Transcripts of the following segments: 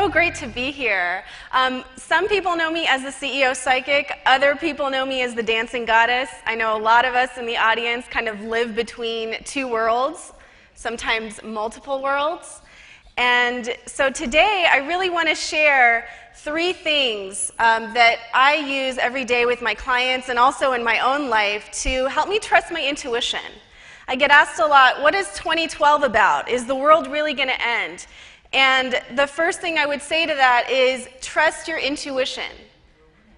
so great to be here. Some people know me as the CEO Psychic. Other people know me as the Dancing Goddess. I know a lot of us in the audience kind of live between two worlds, sometimes multiple worlds. And so today, I really want to share 3 things that I use every day with my clients and also in my own life to help me trust my intuition. I get asked a lot, what is 2012 about? Is the world really going to end? And the first thing I would say to that is trust your intuition.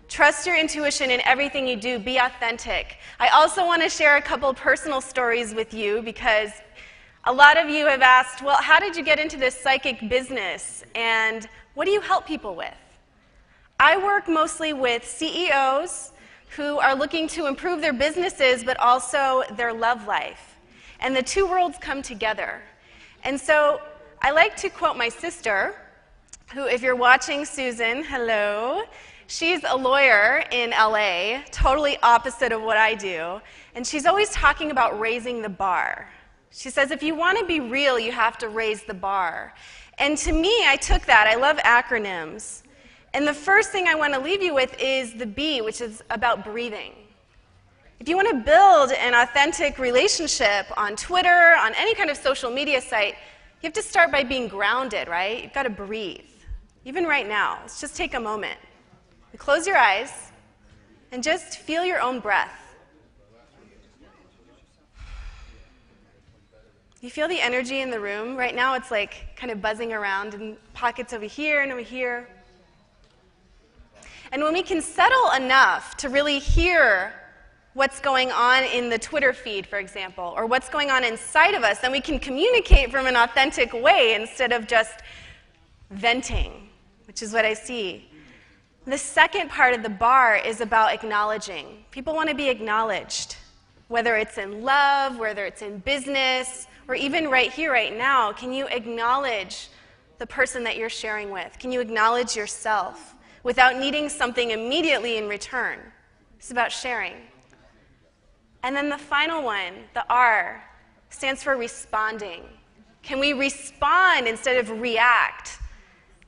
Trust your intuition in everything you do. Be authentic. I also want to share a couple personal stories with you because a lot of you have asked, well, how did you get into this psychic business? And what do you help people with? I work mostly with CEOs who are looking to improve their businesses but also their love life. And the two worlds come together. And so I like to quote my sister, who, if you're watching, Susan, hello. She's a lawyer in LA, totally opposite of what I do. And she's always talking about raising the bar. She says, if you want to be real, you have to raise the bar. And to me, I took that. I love acronyms. And the first thing I want to leave you with is the B, which is about breathing. If you want to build an authentic relationship on Twitter, on any kind of social media site, you have to start by being grounded, right? You've got to breathe. Even right now, let's just take a moment. Close your eyes and just feel your own breath. You feel the energy in the room? Right now it's like kind of buzzing around in pockets over here and over here. And when we can settle enough to really hear what's going on in the Twitter feed, for example, or what's going on inside of us, then we can communicate from an authentic way instead of just venting, which is what I see. The second part of the bar is about acknowledging. People want to be acknowledged, whether it's in love, whether it's in business, or even right here, right now. Can you acknowledge the person that you're sharing with? Can you acknowledge yourself without needing something immediately in return? It's about sharing. And then the final one, the R, stands for responding. Can we respond instead of react?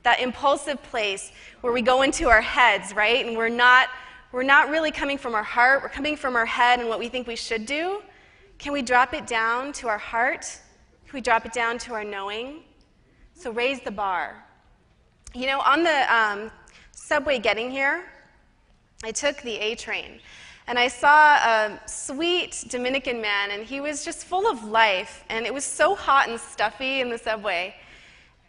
That impulsive place where we go into our heads, right? And we're not really coming from our heart, we're coming from our head and what we think we should do. Can we drop it down to our heart? Can we drop it down to our knowing? So raise the bar. You know, on the subway getting here, I took the A train. And I saw a sweet Dominican man, and he was just full of life. And it was so hot and stuffy in the subway.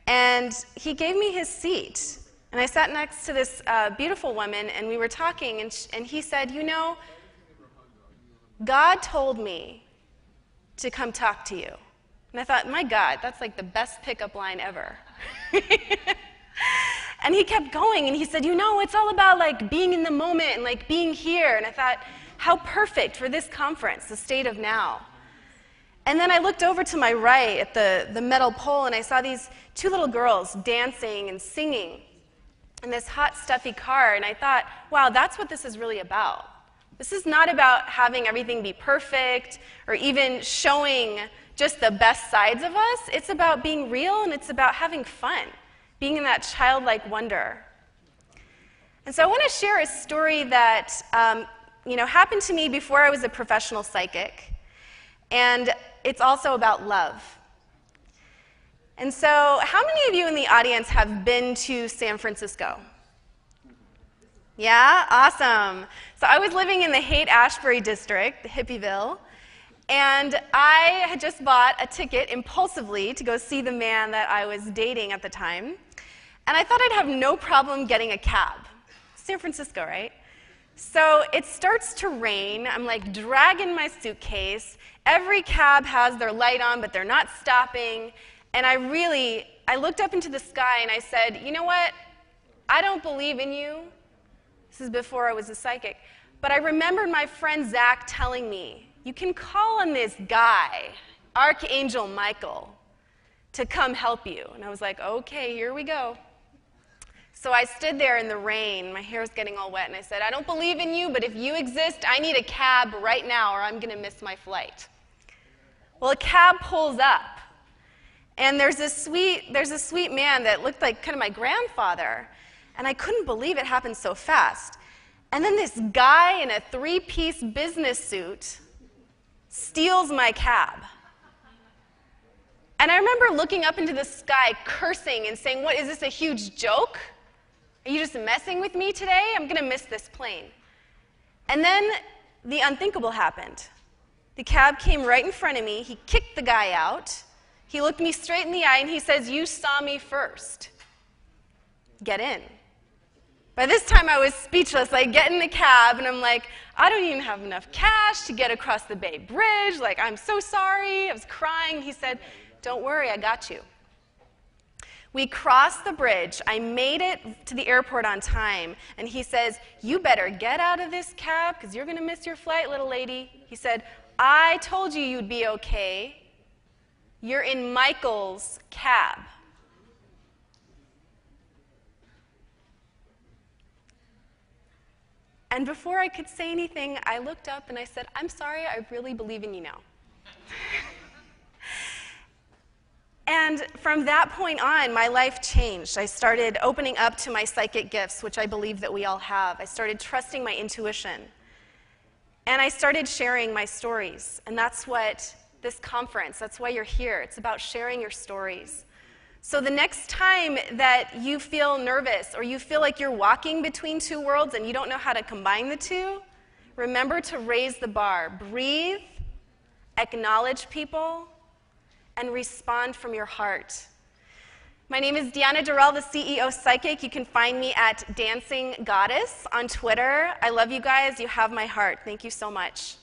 And he gave me his seat. And I sat next to this beautiful woman, and we were talking. And he said, you know, God told me to come talk to you. And I thought, my God, that's like the best pickup line ever. And he kept going, and he said, you know, it's all about like being in the moment and like being here. And I thought, how perfect for this conference, the state of now. And then I looked over to my right at the metal pole, and I saw these 2 little girls dancing and singing in this hot, stuffy car. And I thought, wow, that's what this is really about. This is not about having everything be perfect or even showing just the best sides of us. It's about being real, and it's about having fun. Being in that childlike wonder. And so I want to share a story that happened to me before I was a professional psychic. And it's also about love. And so how many of you in the audience have been to San Francisco? Yeah? Awesome. So I was living in the Haight-Ashbury district, the Hippieville, and I had just bought a ticket impulsively to go see the man that I was dating at the time. And I thought I'd have no problem getting a cab. San Francisco, right? So it starts to rain. I'm like dragging my suitcase. Every cab has their light on, but they're not stopping. And I looked up into the sky and I said, you know what? I don't believe in you. This is before I was a psychic. But I remembered my friend Zach telling me, you can call on this guy, Archangel Michael, to come help you. And I was like, okay, here we go. So I stood there in the rain, my hair was getting all wet, and I said, I don't believe in you, but if you exist, I need a cab right now or I'm going to miss my flight. Well, a cab pulls up, And there's a sweet man that looked like kind of my grandfather, and I couldn't believe it happened so fast. And then this guy in a three-piece business suit steals my cab. And I remember looking up into the sky, cursing and saying, "What, is this a huge joke? Are you just messing with me today? I'm going to miss this plane." And then the unthinkable happened. The cab came right in front of me. He kicked the guy out. He looked me straight in the eye and he says, "You saw me first. Get in." By this time I was speechless. I get in the cab and I'm like, I don't even have enough cash to get across the Bay Bridge. Like, I'm so sorry. I was crying. He said, "Don't worry, I got you." We crossed the bridge. I made it to the airport on time. And he says, "You better get out of this cab because you're going to miss your flight, little lady." He said, "I told you you'd be okay. You're in Michael's cab." And before I could say anything, I looked up and I said, "I'm sorry, I really believe in you now." And from that point on, my life changed. I started opening up to my psychic gifts, which I believe that we all have. I started trusting my intuition. And I started sharing my stories. And that's what this conference, that's why you're here. It's about sharing your stories. So the next time that you feel nervous or you feel like you're walking between two worlds and you don't know how to combine the two, remember to raise the bar. Breathe, acknowledge people, and respond from your heart. My name is Dorell, the CEO Psychic. You can find me at Dancing Goddess on Twitter. I love you guys. You have my heart. Thank you so much.